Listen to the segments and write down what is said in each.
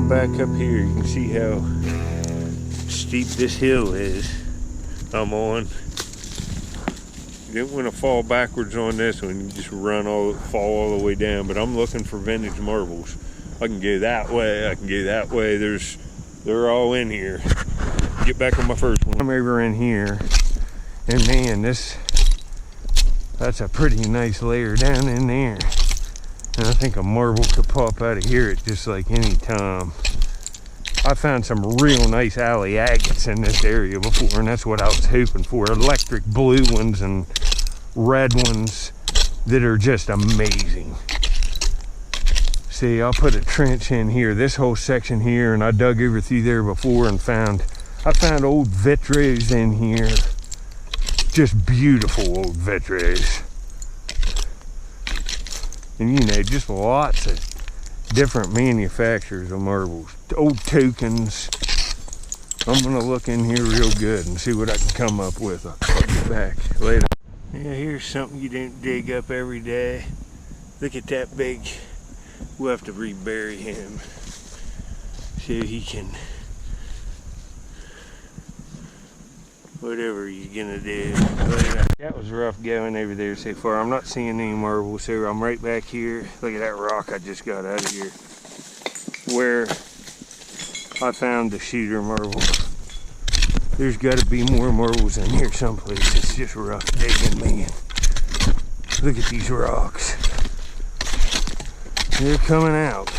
come back up here, you can see how steep this hill is I'm on. You don't want to fall backwards on this one, you just fall all the way down. But I'm looking for vintage marbles. I can go that way, I can go that way. They're all in here. Get back on my first one. I'm over in here, and man, that's a pretty nice layer down in there. And I think a marble could pop out of here at just like any time. I found some real nice alley agates in this area before, and that's what I was hoping for. Electric blue ones and red ones that are just amazing. See, I'll put a trench in here, this whole section here, and I dug over through there before and I found old vitros in here. Just beautiful old vitros. And you know, just lots of different manufacturers of marbles. Old tokens. I'm gonna look in here real good and see what I can come up with. I'll call you back later. Yeah, here's something you don't dig up every day. Look at that big. We'll have to rebury him so he can, whatever you're gonna do. That was rough going over there so far. I'm not seeing any marbles, so I'm right back here. Look at that rock I just got out of here, where I found the shooter marble. There's got to be more marbles in here someplace. It's just rough digging, man. Look at these rocks. They're coming out.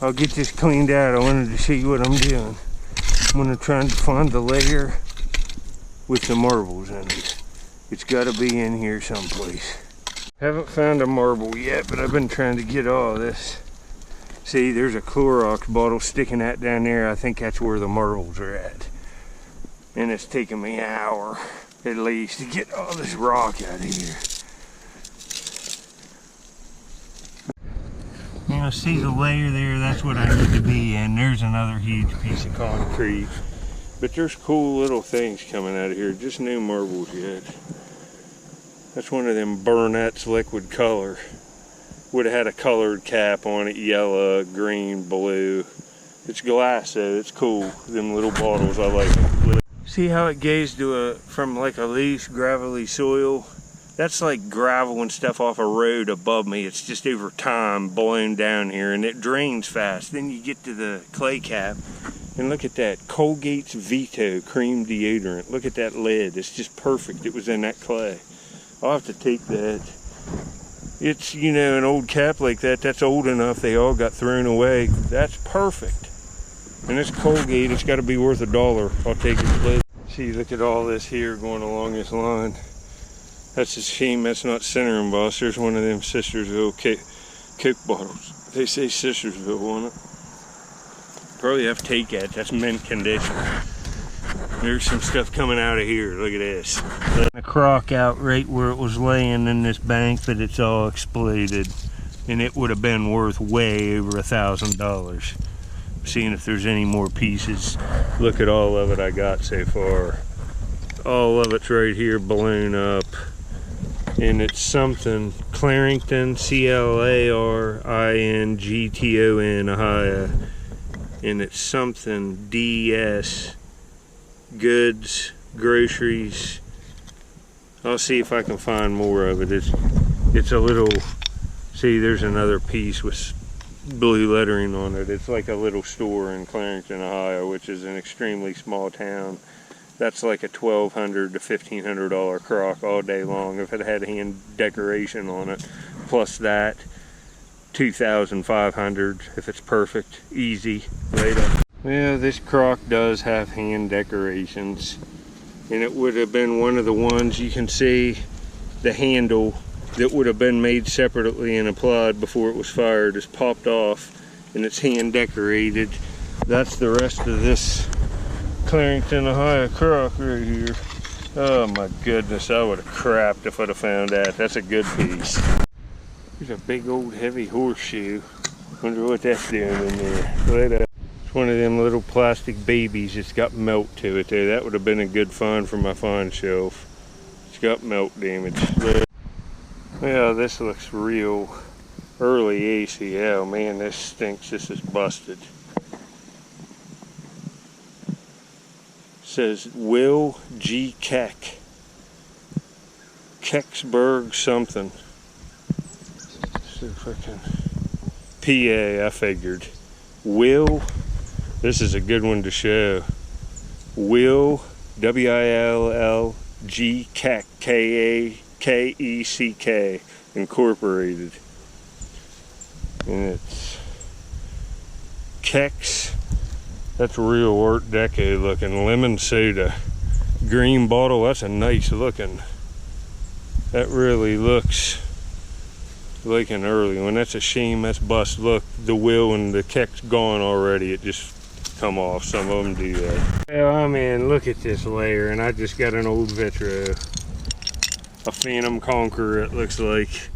I'll get this cleaned out. I wanted to show you what I'm doing. I'm going to try and find the layer with the marbles in it. It's got to be in here someplace. Haven't found a marble yet, but I've been trying to get all of this. See, there's a Clorox bottle sticking out down there. I think that's where the marbles are at. And it's taken me an hour at least to get all this rock out of here. You know, see the layer there? That's what I need to be in. There's another huge piece of concrete. But there's cool little things coming out of here. Just no marbles yet. That's one of them Burnett's liquid color. Would have had a colored cap on it, yellow, green, blue. It's glass though, it's cool. Them little bottles, I like them. See how it goes to from like a loose, gravelly soil? That's like gravel and stuff off a road above me. It's just over time blown down here, and it drains fast. Then you get to the clay cap, and look at that. Colgate's Vito cream deodorant. Look at that lid. It's just perfect. It was in that clay. I'll have to take that. It's, you know, an old cap like that, that's old enough, they all got thrown away. That's perfect. And it's Colgate, it's got to be worth $1. I'll take it. See, look at all this here going along this line. That's a shame that's not center embossed. There's one of them Sistersville Coke bottles. They say Sistersville on it. Probably have to take that. That's mint condition. There's some stuff coming out of here. Look at this. A crock out right where it was laying in this bank, but it's all exploded. And it would have been worth way over $1,000. Seeing if there's any more pieces. Look at all of it I got so far. All of it's right here blown up. And it's something Clarington, Clarington, Ohio. And it's something DS. Goods, groceries. I'll see if I can find more of it. It's a little, see, there's another piece with blue lettering on it. It's like a little store in Clarington, Ohio, which is an extremely small town. That's like a $1,200 to $1,500 crock all day long if it had hand decoration on it. Plus that, $2,500 if it's perfect, easy, later. Well, this crock does have hand decorations, and it would have been one of the ones you can see the handle that would have been made separately and applied before it was fired is popped off, and it's hand decorated. That's the rest of this Clarington, Ohio crock right here. Oh my goodness, I would have crapped if I'd have found that. That's a good piece. There's a big old heavy horseshoe. Wonder what that's doing in there. Later. It's one of them little plastic babies. It's got melt to it there. That would have been a good find for my find shelf. It's got melt damage. Well, this looks real early ACL. Man, this stinks. This is busted. Says Will G. Keck. Kecksburg something. See if I can. PA, I figured. Will, this is a good one to show. Will, W-I-L-L-G. Keck, K-A-K-E-C-K, Incorporated. And it's Keck's. That's real Art Deco looking. Lemon soda. Green bottle. That's a nice looking. That really looks like an early one. That's a shame. That's bust. Look, the wheel and the Keck's gone already. It just come off. Some of them do that. Well, I mean, look at this layer. And I just got an old Vitro. A Phantom Conqueror, it looks like.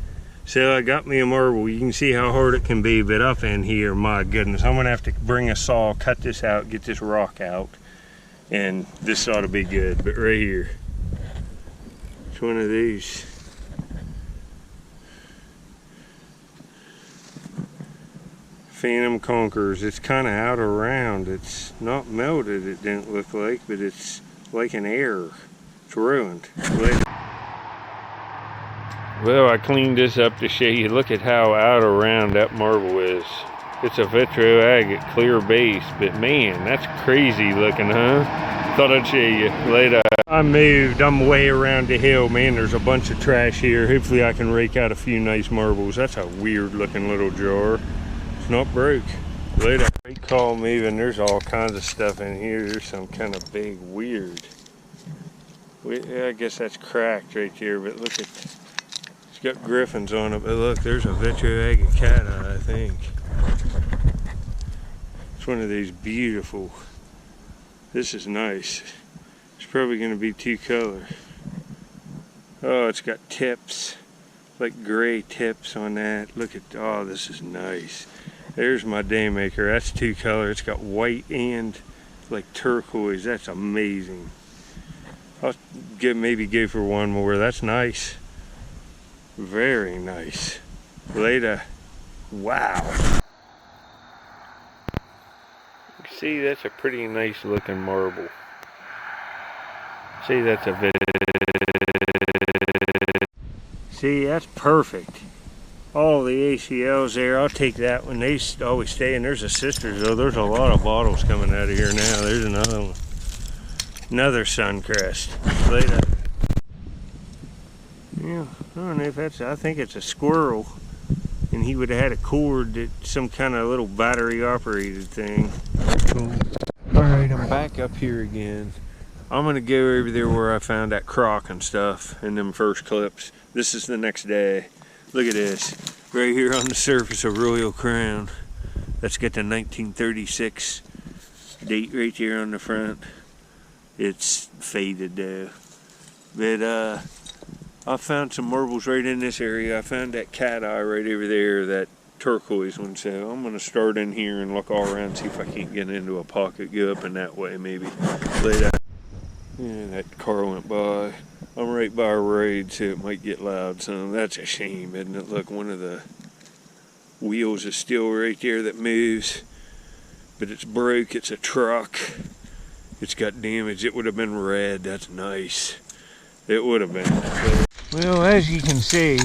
So I got me a marble. You can see how hard it can be, but up in here, my goodness, I'm gonna have to bring a saw, cut this out, get this rock out, and this ought to be good. But right here, it's one of these. Phantom Conquerors. It's kind of out around. It's not melted, it didn't look like, but it's like an error. It's ruined. Well, I cleaned this up to show you. Look at how out around that marble is. It's a vitro agate clear base, but man, that's crazy looking, huh? Thought I'd show you later. I moved, I'm way around the hill. Man, there's a bunch of trash here. Hopefully I can rake out a few nice marbles. That's a weird looking little jar. It's not broke. Later. Great call moving. There's all kinds of stuff in here. There's some kind of big weird. I guess that's cracked right there, but look at, it's got griffins on it. But look, there's a vitro agate cat eye, I think. It's one of these beautiful. This is nice. It's probably going to be two color. Oh, it's got tips, like gray tips on that. Look at, oh, this is nice. There's my daymaker. That's two color. It's got white and like turquoise. That's amazing. I'll maybe go for one more. That's nice. Very nice. Later. Wow. See, that's a pretty nice looking marble. See, that's a see, that's perfect. All the ACLs there, I'll take that one. They always stay, and there's a Sisters though. There's a lot of bottles coming out of here now. There's another one. Another Suncrest. Later. Yeah, I don't know if that's, I think it's a squirrel. And he would have had a cord, that some kind of little battery operated thing. Cool. Alright, I'm back up here again. I'm gonna go over there where I found that crock and stuff in them first clips. This is the next day. Look at this. Right here on the surface of Royal Crown. That's got the 1936 date right there on the front. It's faded though. But I found some marbles right in this area. I found that cat eye right over there, that turquoise one. So I'm gonna start in here and look all around, see if I can't get into a pocket, go up in that way maybe. Later. Yeah, that car went by. I'm right by a road, so it might get loud some. That's a shame, isn't it? Look, one of the wheels is still right there that moves, but it's broke. It's a truck. It's got damage. It would have been red. That's nice. It would have been. Well, as you can see,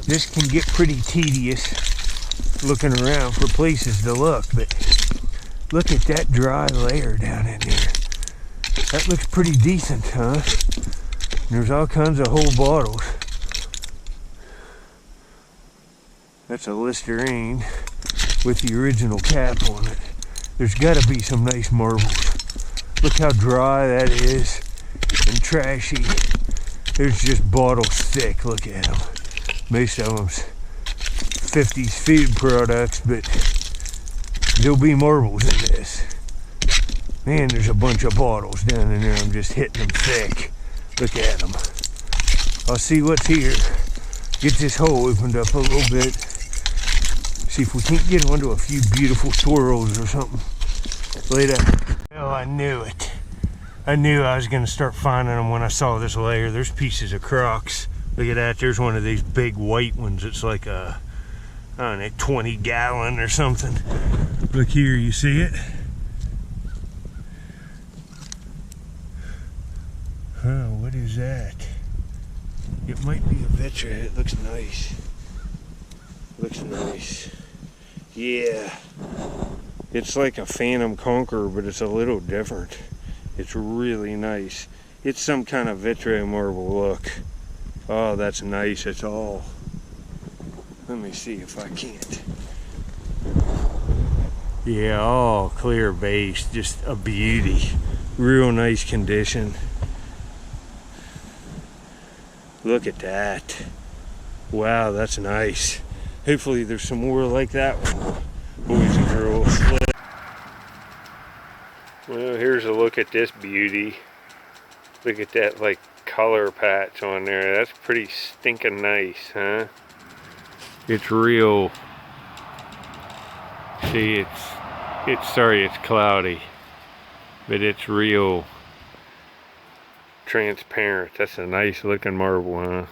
this can get pretty tedious looking around for places to look, but look at that dry layer down in there. That looks pretty decent, huh? There's all kinds of whole bottles. That's a Listerine with the original cap on it. There's got to be some nice marbles. Look how dry that is and trashy. There's just bottles thick. Look at them. Most of them's 50s food products, but there'll be marbles in this. Man, there's a bunch of bottles down in there. I'm just hitting them thick. Look at them. I'll see what's here. Get this hole opened up a little bit. See if we can't get onto a few beautiful swirls or something. Later. Oh, I knew it. I knew I was going to start finding them when I saw this layer. There's pieces of Crocs. Look at that, there's one of these big white ones. It's like a, I don't know, 20 gallon or something. Look here, you see it? Huh, what is that? It might be a vitra. It looks nice. Looks nice. Yeah. It's like a Phantom Conqueror, but it's a little different. It's really nice. It's some kind of vitro marble look. Oh, that's nice. It's all. Let me see if I can't. Yeah, all clear base. Just a beauty. Real nice condition. Look at that. Wow, that's nice. Hopefully there's some more like that one, boys and girls. Well, here's a look at this beauty. Look at that like color patch on there. That's pretty stinking nice, huh? It's real. See, it's cloudy, but it's real transparent. That's a nice looking marble, huh?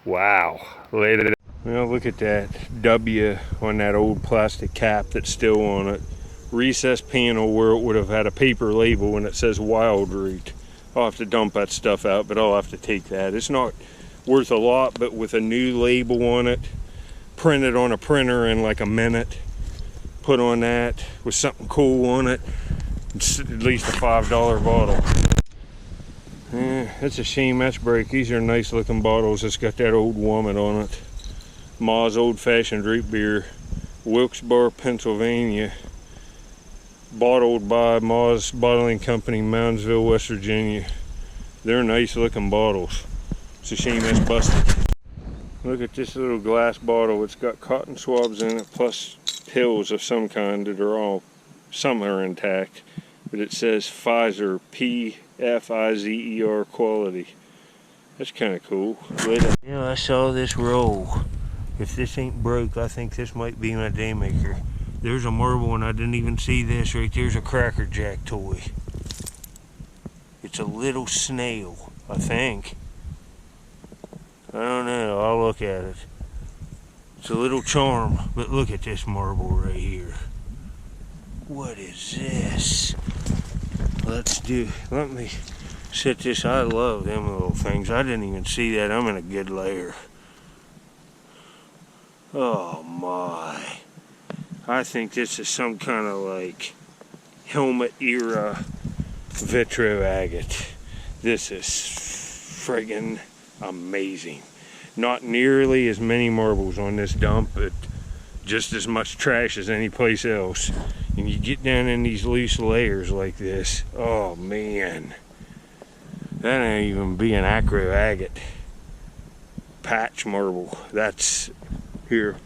Wow. Well, look at that W on that old plastic cap that's still on it. Recessed panel where it would have had a paper label and it says Wild Root. I'll have to dump that stuff out, but I'll have to take that. It's not worth a lot, but with a new label on it, printed on a printer in like a minute, put on that with something cool on it, it's at least a $5 bottle. That's a shame that's break. These are nice looking bottles. It's got that old woman on it. Ma's Old Fashioned Root Beer, Wilkes-Barre, Pennsylvania. Bottled by Ma's Bottling Company, Moundsville, West Virginia. They're nice looking bottles. It's a shame that's busted. Look at this little glass bottle. It's got cotton swabs in it, plus pills of some kind that are all, some are intact. But it says Pfizer, P-F-I-Z-E-R quality. That's kind of cool. Yeah, I saw this roll. If this ain't broke, I think this might be my day maker. There's a marble and I didn't even see this right there's a Cracker Jack toy. It's a little snail, I think. I don't know, I'll look at it. It's a little charm, but look at this marble right here. What is this? Let me set this. I love them little things. I didn't even see that. I'm in a good layer. Oh my. I think this is some kind of like helmet era vitro agate. This is friggin' amazing. Not nearly as many marbles on this dump, but just as much trash as any place else. And you get down in these loose layers like this, oh man. That ain't even be an acro agate patch marble. That's here.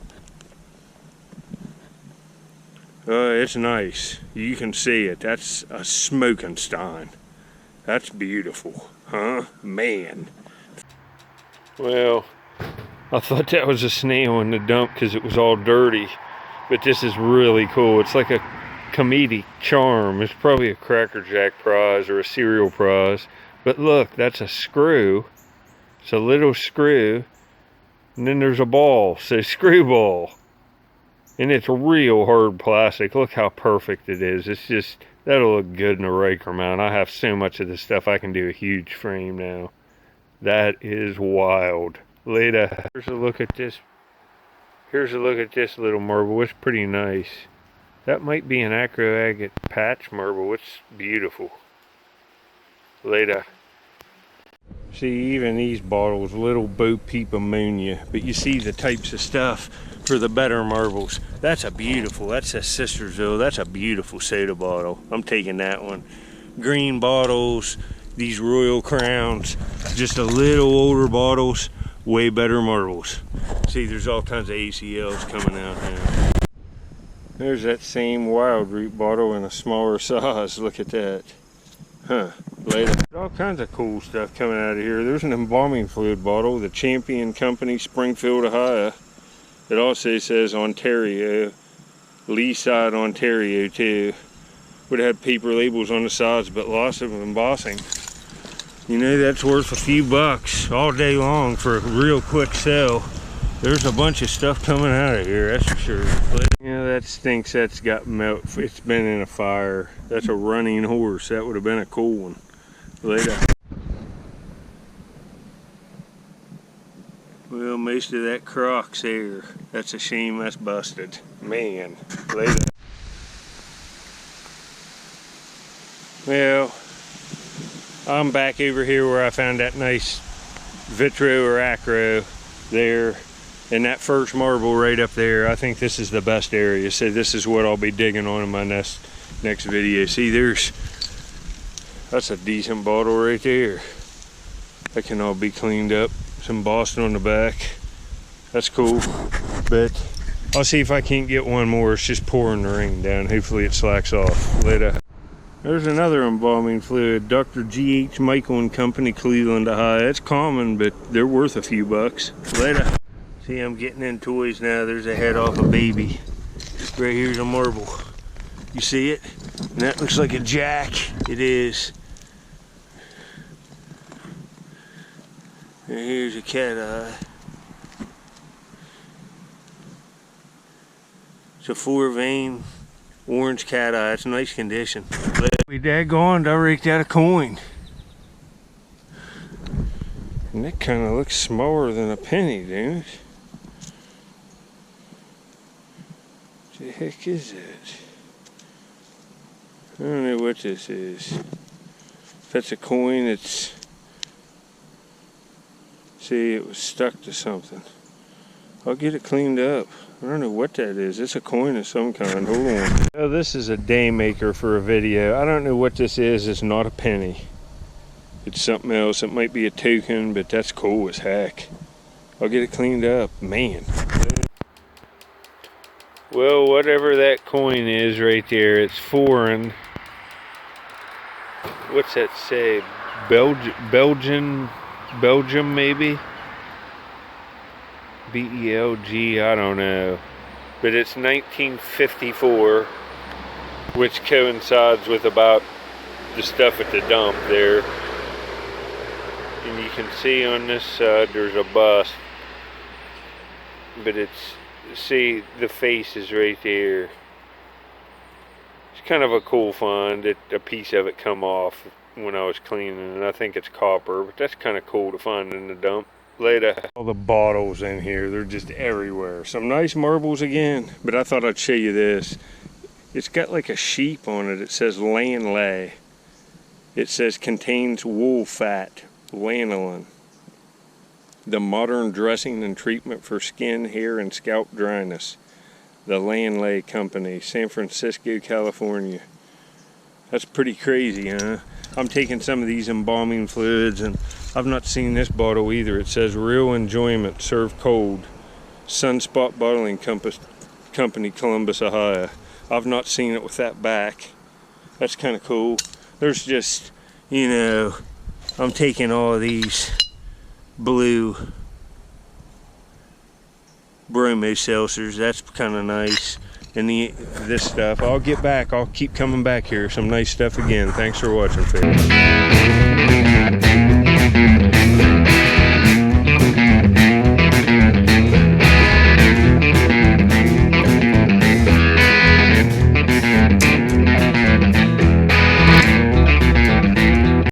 It's nice. You can see it. That's a smoking stein. That's beautiful, huh? Man. Well, I thought that was a snail in the dump because it was all dirty. But this is really cool. It's like a comedic charm. It's probably a Cracker Jack prize or a cereal prize. But look, that's a screw. It's a little screw. And then there's a ball. So screwball. And it's real hard plastic. Look how perfect it is. It's just, that'll look good in a raker mount. I have so much of this stuff, I can do a huge frame now. That is wild. Later, here's a look at this. Here's a look at this little marble. It's pretty nice. That might be an acro agate patch marble. It's beautiful. Later. See, even these bottles, little Bo Peep ammonia. But you see the types of stuff for the better marbles. That's a beautiful, that's a Sistersville. That's a beautiful soda bottle. I'm taking that one. Green bottles, these Royal Crowns, just a little older bottles, way better marbles. See, there's all kinds of ACLs coming out now. There's that same Wild Root bottle in a smaller size. Look at that. Huh, later. All kinds of cool stuff coming out of here. There's an embalming fluid bottle, the Champion Company, Springfield, Ohio. It also says Ontario, Leaside, Ontario too. Would have had paper labels on the sides, but lots of embossing. You know, that's worth a few bucks all day long for a real quick sell. There's a bunch of stuff coming out of here, that's for sure. You know, that stinks. That's got melt. It's been in a fire. That's a running horse. That would have been a cool one. Later. Well, most of that croc's there. That's a shame that's busted. Man, later. Well, I'm back over here where I found that nice vitro or acro there. And that first marble right up there, I think this is the best area. So this is what I'll be digging on in my next video. See, that's a decent bottle right there. That can all be cleaned up. Some Boston on the back. That's cool. But I'll see if I can't get one more. It's just pouring the rain down. Hopefully it slacks off. Later. There's another embalming fluid, Dr. G.H. Michael and Company, Cleveland, Ohio. It's common, but they're worth a few bucks. Later. See, I'm getting in toys now. There's a head off a baby. Right here's a marble. You see it? And that looks like a jack. It is. And here's a cat eye. It's a 4-vein orange cat eye. It's a nice condition. We daggone, I raked out a coin. And that kind of looks smaller than a penny, don't it? What the heck is that? I don't know what this is. If that's a coin, it's... See, it was stuck to something. I'll get it cleaned up. I don't know what that is. It's a coin of some kind. Hold on. Oh, this is a day maker for a video. I don't know what this is. It's not a penny. It's something else. It might be a token, but that's cool as heck. I'll get it cleaned up. Man. Well, whatever that coin is right there, it's foreign. What's that say? Belgium maybe? BELG, I don't know. But it's 1954, which coincides with about the stuff at the dump there. And you can see on this side there's a bust. But it's, see, the face is right there. It's kind of a cool find. A piece of it come off when I was cleaning, and I think it's copper, but that's kind of cool to find in the dump. Later. All the bottles in here, they're just everywhere. Some nice marbles again, but I thought I'd show you this. It's got like a sheep on it. It says lanolin. It says contains wool fat, lanolin. The modern dressing and treatment for skin, hair, and scalp dryness. The Lanolin Company, San Francisco, California. That's pretty crazy, huh? I'm taking some of these embalming fluids, and I've not seen this bottle either. It says Real Enjoyment, served cold. Sunspot Bottling Company, Columbus, Ohio. I've not seen it with that back. That's kind of cool. There's just, you know, I'm taking all of these blue bromo seltzers. That's kind of nice. And this stuff, I'll get back. I'll keep coming back here. Some nice stuff again. Thanks for watching, folks.